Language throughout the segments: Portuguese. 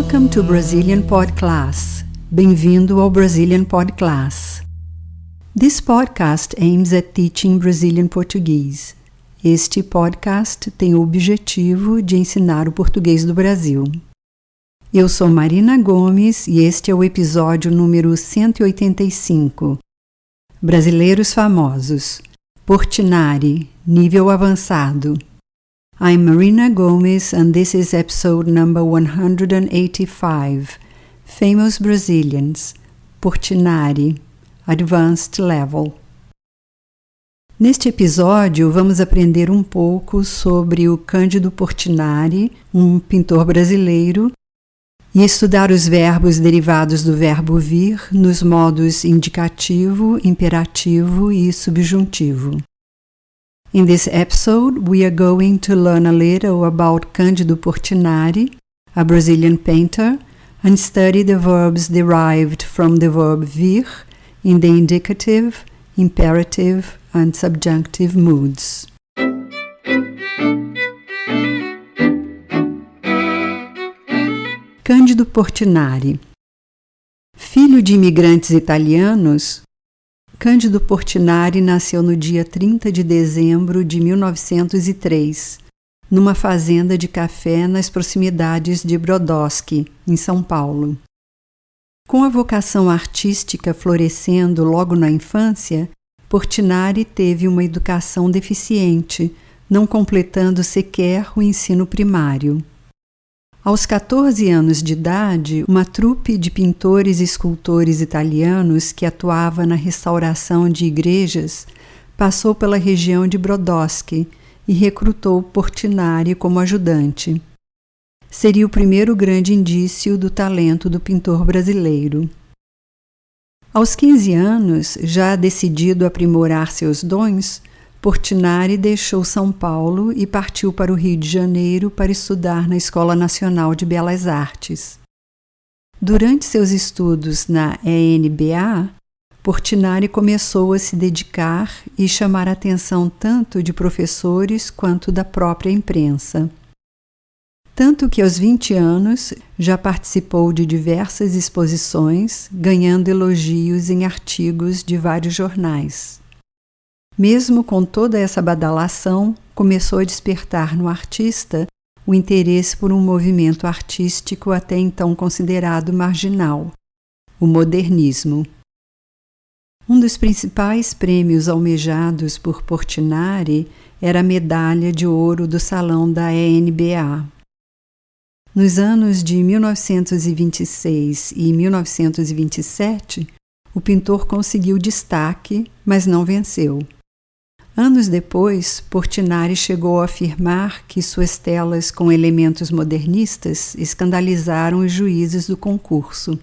Welcome to Brazilian Pod Class. Bem-vindo ao Brazilian Pod Class. This podcast aims at teaching Brazilian Portuguese. Este podcast tem o objetivo de ensinar o português do Brasil. Eu sou Marina Gomes e este é o episódio número 185. Brasileiros famosos. Portinari, nível avançado. I'm Marina Gomes and this is episode number 185, Famous Brazilians, Portinari, Advanced Level. Neste episódio vamos aprender um pouco sobre o Cândido Portinari, um pintor brasileiro, e estudar os verbos derivados do verbo vir nos modos indicativo, imperativo e subjuntivo. In this episode, we are going to learn a little about Cândido Portinari, a Brazilian painter, and study the verbs derived from the verb vir in the indicative, imperative, and subjunctive moods. Cândido Portinari. Filho de imigrantes italianos, Cândido Portinari nasceu no dia 30 de dezembro de 1903, numa fazenda de café nas proximidades de Brodowski, em São Paulo. Com a vocação artística florescendo logo na infância, Portinari teve uma educação deficiente, não completando sequer o ensino primário. Aos 14 anos de idade, uma trupe de pintores e escultores italianos que atuava na restauração de igrejas passou pela região de Brodowski e recrutou Portinari como ajudante. Seria o primeiro grande indício do talento do pintor brasileiro. Aos 15 anos, já decidido a aprimorar seus dons, Portinari deixou São Paulo e partiu para o Rio de Janeiro para estudar na Escola Nacional de Belas Artes. Durante seus estudos na ENBA, Portinari começou a se dedicar e chamar a atenção tanto de professores quanto da própria imprensa. Tanto que aos 20 anos já participou de diversas exposições, ganhando elogios em artigos de vários jornais. Mesmo com toda essa badalação, começou a despertar no artista o interesse por um movimento artístico até então considerado marginal, o modernismo. Um dos principais prêmios almejados por Portinari era a medalha de ouro do Salão da ENBA. Nos anos de 1926 e 1927, o pintor conseguiu destaque, mas não venceu. Anos depois, Portinari chegou a afirmar que suas telas com elementos modernistas escandalizaram os juízes do concurso.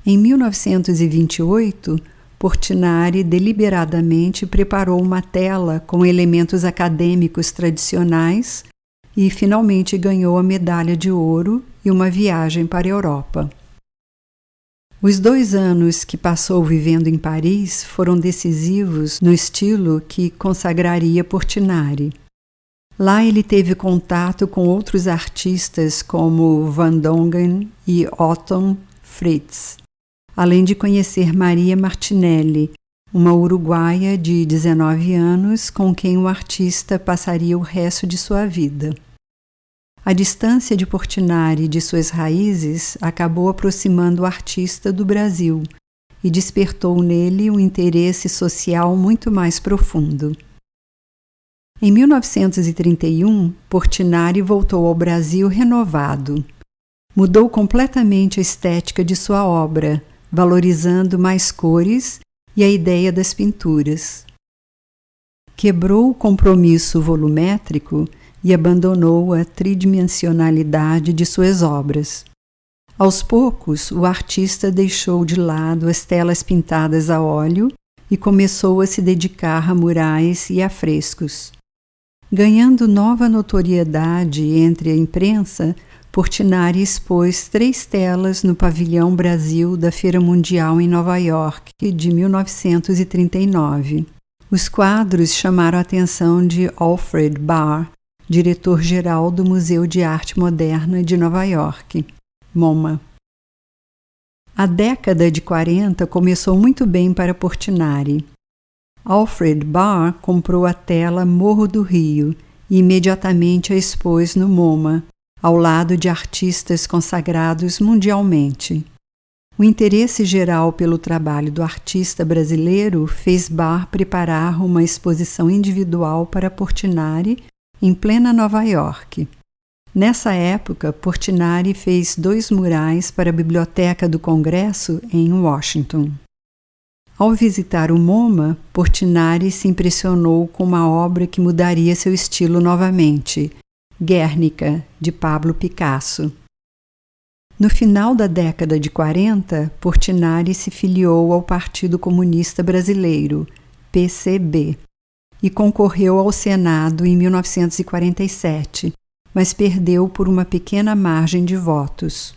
Em 1928, Portinari deliberadamente preparou uma tela com elementos acadêmicos tradicionais e finalmente ganhou a medalha de ouro e uma viagem para a Europa. Os 2 anos que passou vivendo em Paris foram decisivos no estilo que consagraria Portinari. Lá ele teve contato com outros artistas como Van Dongen e Otto Fritz, além de conhecer Maria Martinelli, uma uruguaia de 19 anos com quem o artista passaria o resto de sua vida. A distância de Portinari de suas raízes acabou aproximando o artista do Brasil e despertou nele um interesse social muito mais profundo. Em 1931, Portinari voltou ao Brasil renovado. Mudou completamente a estética de sua obra, valorizando mais cores e a ideia das pinturas. Quebrou o compromisso volumétrico e abandonou a tridimensionalidade de suas obras. Aos poucos, o artista deixou de lado as telas pintadas a óleo e começou a se dedicar a murais e a frescos. Ganhando nova notoriedade entre a imprensa, Portinari expôs 3 telas no Pavilhão Brasil da Feira Mundial em Nova York, de 1939. Os quadros chamaram a atenção de Alfred Barr, diretor-geral do Museu de Arte Moderna de Nova York. MoMA. A década de 40 começou muito bem para Portinari. Alfred Barr comprou a tela Morro do Rio e imediatamente a expôs no MoMA, ao lado de artistas consagrados mundialmente. O interesse geral pelo trabalho do artista brasileiro fez Barr preparar uma exposição individual para Portinari em plena Nova York. Nessa época, Portinari fez 2 murais para a Biblioteca do Congresso em Washington. Ao visitar o MoMA, Portinari se impressionou com uma obra que mudaria seu estilo novamente, Guernica, de Pablo Picasso. No final da década de 40, Portinari se filiou ao Partido Comunista Brasileiro, PCB, e concorreu ao Senado em 1947, mas perdeu por uma pequena margem de votos.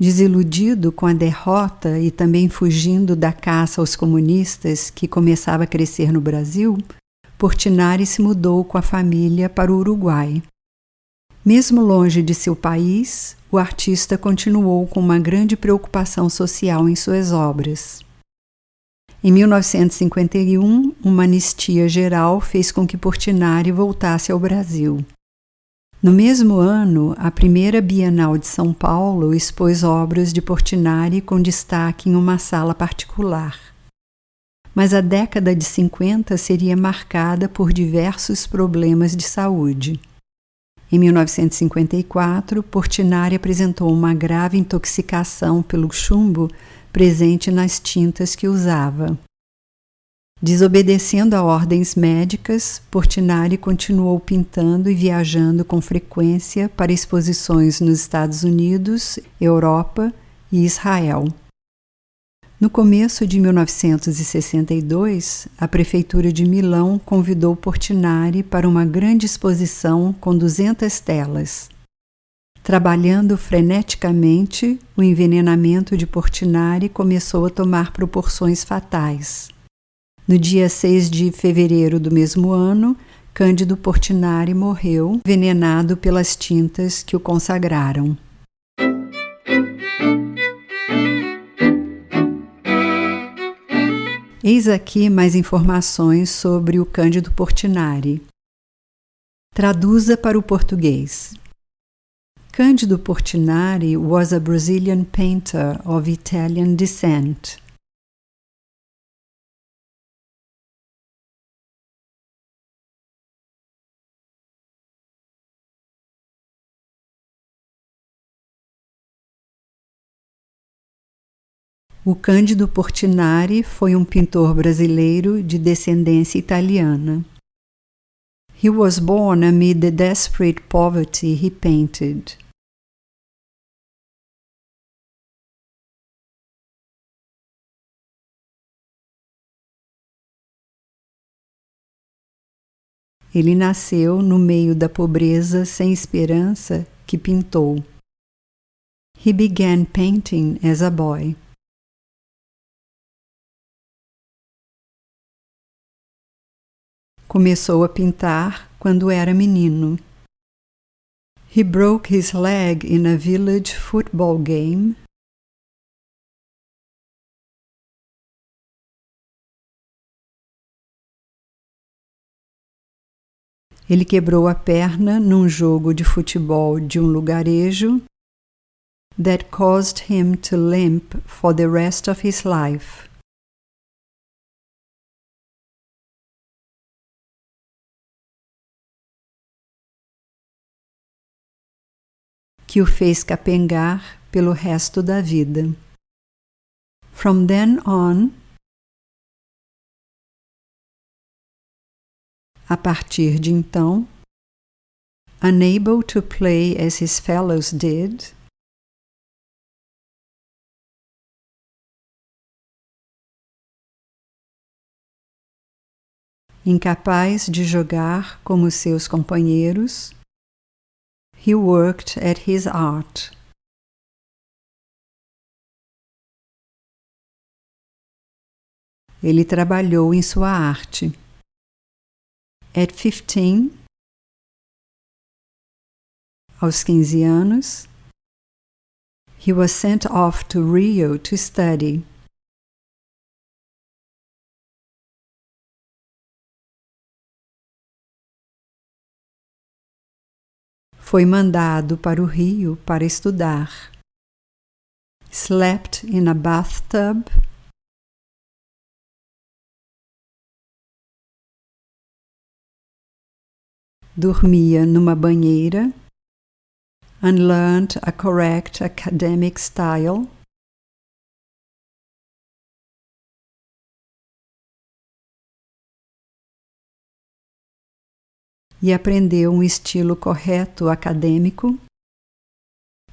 Desiludido com a derrota e também fugindo da caça aos comunistas que começava a crescer no Brasil, Portinari se mudou com a família para o Uruguai. Mesmo longe de seu país, o artista continuou com uma grande preocupação social em suas obras. Em 1951, uma anistia geral fez com que Portinari voltasse ao Brasil. No mesmo ano, a primeira Bienal de São Paulo expôs obras de Portinari com destaque em uma sala particular. Mas a década de 50 seria marcada por diversos problemas de saúde. Em 1954, Portinari apresentou uma grave intoxicação pelo chumbo presente nas tintas que usava. Desobedecendo a ordens médicas, Portinari continuou pintando e viajando com frequência para exposições nos Estados Unidos, Europa e Israel. No começo de 1962, a Prefeitura de Milão convidou Portinari para uma grande exposição com 200 telas. Trabalhando freneticamente, o envenenamento de Portinari começou a tomar proporções fatais. No dia 6 de fevereiro do mesmo ano, Cândido Portinari morreu, envenenado pelas tintas que o consagraram. Eis aqui mais informações sobre o Cândido Portinari. Traduza para o português. Cândido Portinari was a Brazilian painter of Italian descent. O Cândido Portinari foi um pintor brasileiro de descendência italiana. He was born amid the desperate poverty he painted. Ele nasceu no meio da pobreza sem esperança que pintou. He began painting as a boy. Começou a pintar quando era menino. He broke his leg in a village football game. Ele quebrou a perna num jogo de futebol de um lugarejo that caused him to limp for the rest of his life. Que o fez capengar pelo resto da vida. From then on, a partir de então, unable to play as his fellows did, incapaz de jogar como seus companheiros, he worked at his art. Ele trabalhou em sua arte. At 15, aos 15 anos, He was sent off to Rio to study. Foi mandado para o Rio para estudar. Slept in a bathtub. Dormia numa banheira. Unlearned a correct academic style. E aprendeu um estilo correto acadêmico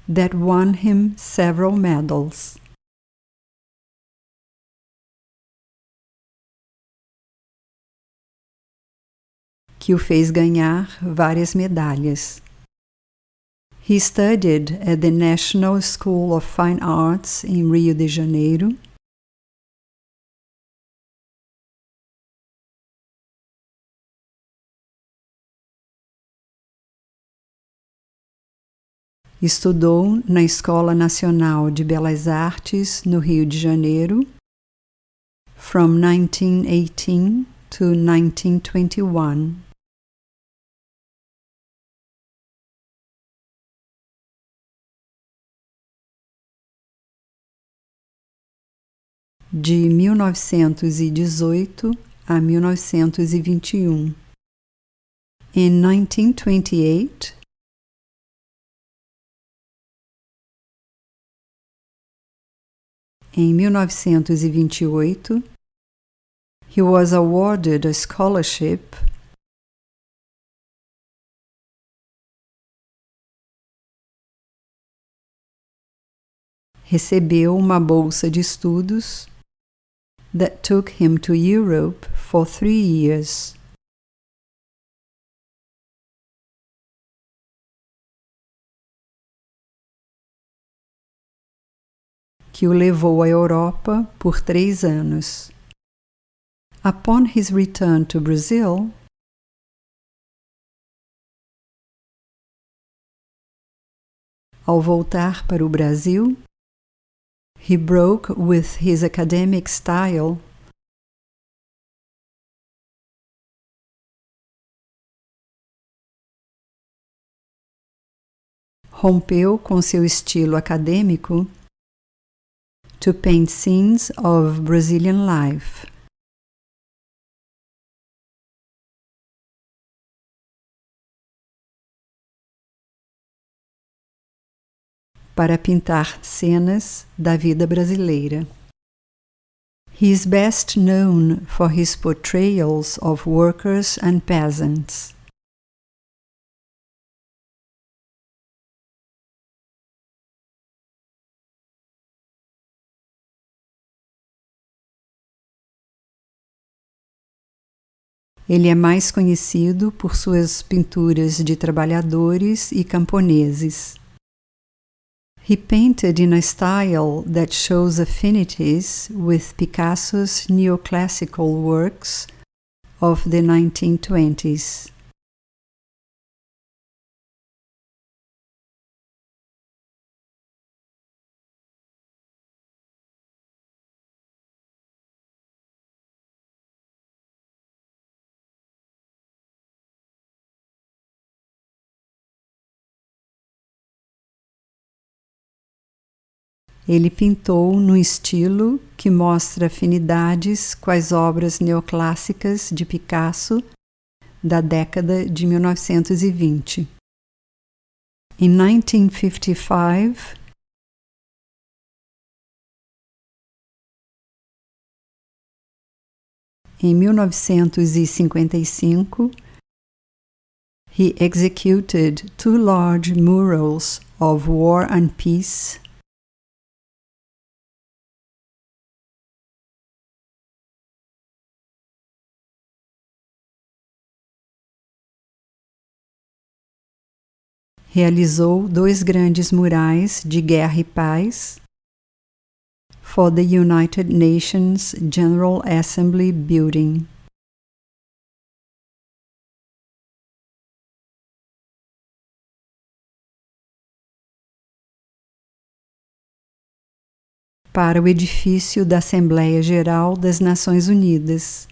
that won him several medals. Que o fez ganhar várias medalhas. He studied at the National School of Fine Arts em Rio de Janeiro. Estudou na Escola Nacional de Belas Artes, no Rio de Janeiro, from 1918 to 1921. De 1918 a 1921. In 1928, em 1928, he was awarded a scholarship recebeu uma bolsa de estudos that took him to Europe for 3 years. Que o levou à Europa por 3 anos. Upon his return to Brazil, ao voltar para o Brasil, he broke with his academic style rompeu com seu estilo acadêmico to paint scenes of Brazilian life. Para pintar cenas da vida brasileira. He is best known for his portrayals of workers and peasants. Ele é mais conhecido por suas pinturas de trabalhadores e camponeses. He painted in a style that shows affinities with Picasso's neoclassical works of the 1920s. Ele pintou num estilo que mostra afinidades com as obras neoclássicas de Picasso da década de 1920. Em 1955, em 1955, he executed 2 large murals of War and Peace realizou 2 grandes murais de guerra e paz for the United Nations General Assembly Building. para o edifício da Assembleia Geral das Nações Unidas,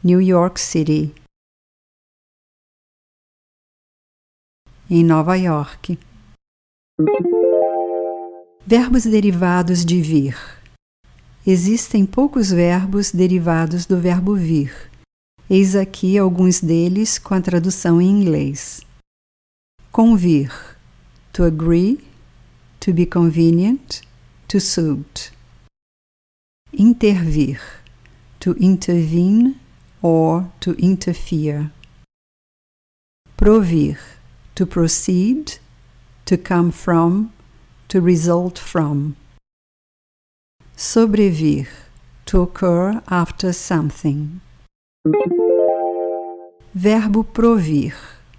New York City, em Nova York. Verbos derivados de vir. Existem poucos verbos derivados do verbo vir. Eis aqui alguns deles com a tradução em inglês. Convir, to agree, to be convenient, to suit. Intervir, to intervene or to interfere. Provir, to proceed, to come from, to result from. Sobrevir, to occur after something. Verbo provir,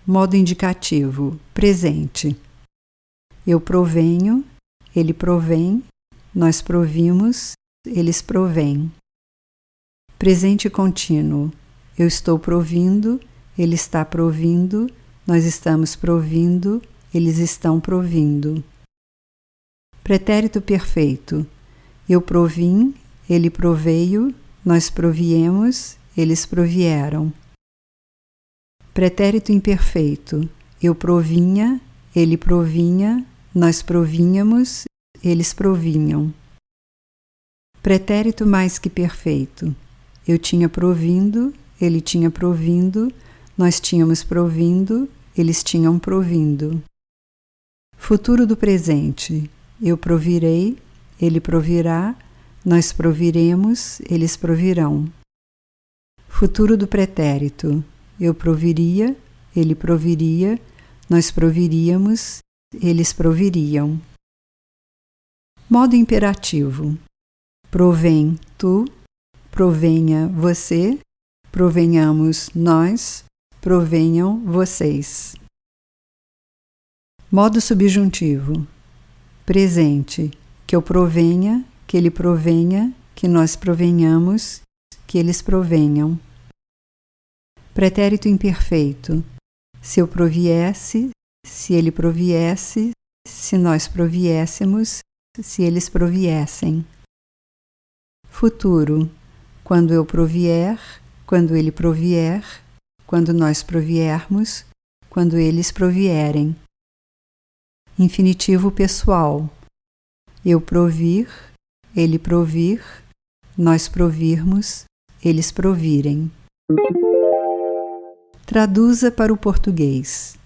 modo indicativo, presente. Eu provenho, ele provém, nós provimos, eles provêm. Presente contínuo, eu estou provindo, ele está provindo, nós estamos provindo, eles estão provindo. Pretérito perfeito, eu provim, ele proveio, nós proviemos, eles provieram. Pretérito imperfeito, eu provinha, ele provinha, nós provínhamos, eles provinham. Pretérito mais que perfeito, eu tinha provindo, ele tinha provindo, nós tínhamos provindo, eles tinham provindo. Futuro do presente, eu provirei, ele provirá, nós proviremos, eles provirão. Futuro do pretérito, eu proviria, ele proviria, nós proviríamos, eles proviriam. Modo imperativo, provém tu, provenha você, provenhamos nós, provenham vocês. Modo subjuntivo, presente, que eu provenha, que ele provenha, que nós provenhamos, que eles provenham. Pretérito imperfeito, se eu proviesse, se ele proviesse, se nós proviéssemos, se eles proviessem. Futuro, quando eu provier, quando ele provier, quando nós proviermos, quando eles provierem. Infinitivo pessoal, eu provir, ele provir, nós provirmos, eles provirem. Traduza para o português.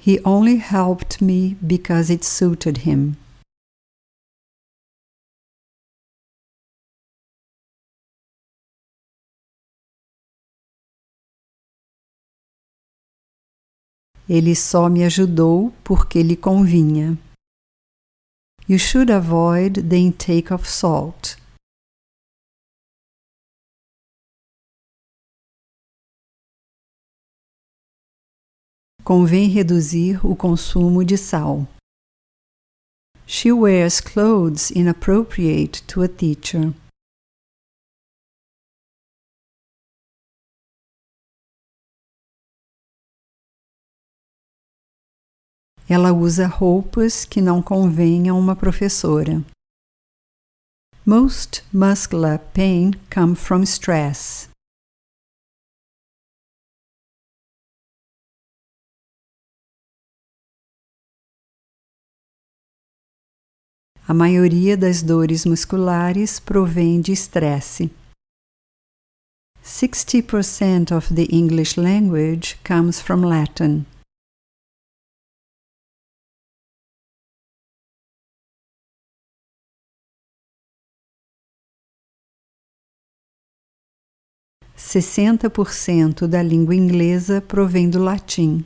He only helped me because it suited him. Ele só me ajudou porque lhe convinha. You should avoid the intake of salt. Convém reduzir o consumo de sal. She wears clothes inappropriate to a teacher. Ela usa roupas que não convêm a uma professora. Most muscular pain comes from stress. A maioria das dores musculares provém de estresse. 60% of the English language comes from Latin. % da língua inglesa provém do latim.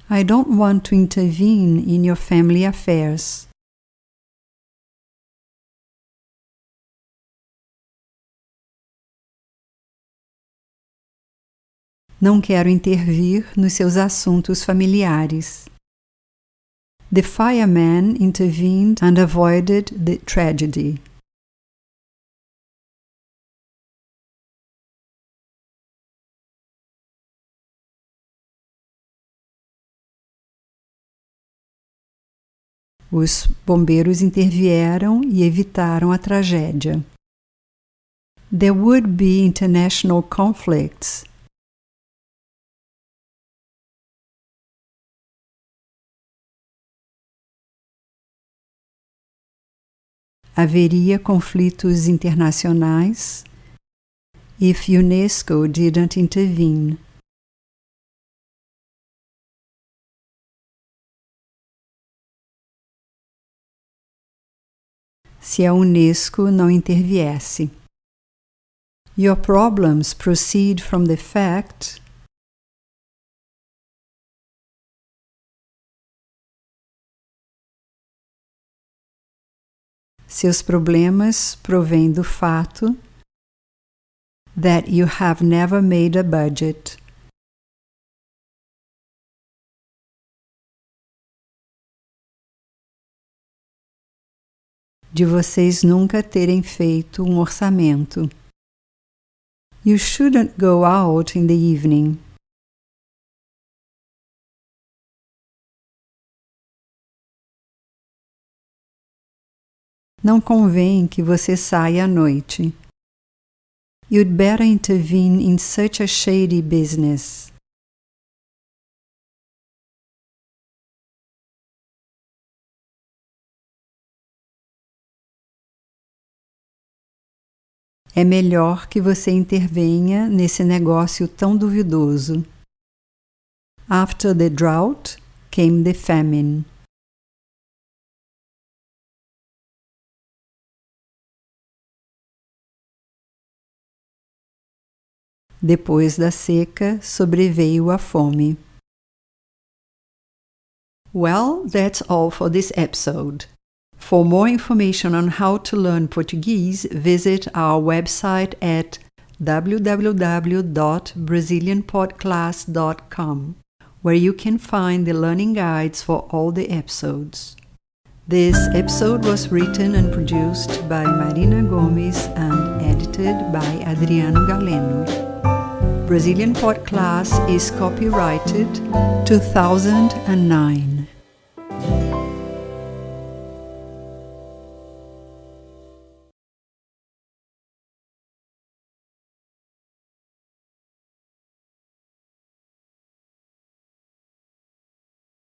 I don't want to intervene in your family affairs. Não quero intervir nos seus assuntos familiares. The fireman intervened and avoided the tragedy. Os bombeiros intervieram e evitaram a tragédia. There would be international conflicts. Haveria conflitos internacionais if UNESCO didn't intervene. Se a UNESCO não interviesse. Your problems proceed from the fact Seus problemas provêm do fato that you have never made a budget. De vocês nunca terem feito um orçamento. You shouldn't go out in the evening. Não convém que você saia à noite. You'd better intervene in such a shady business. É melhor que você intervenha nesse negócio tão duvidoso. After the drought came the famine. Depois da seca, sobreveio a fome. Well, that's all for this episode. For more information on how to learn Portuguese, visit our website at www.brazilianpodclass.com, where you can find the learning guides for all the episodes. This episode was written and produced by Marina Gomes and edited by Adriano Galeno. Brazilian Podcast is copyrighted 2009.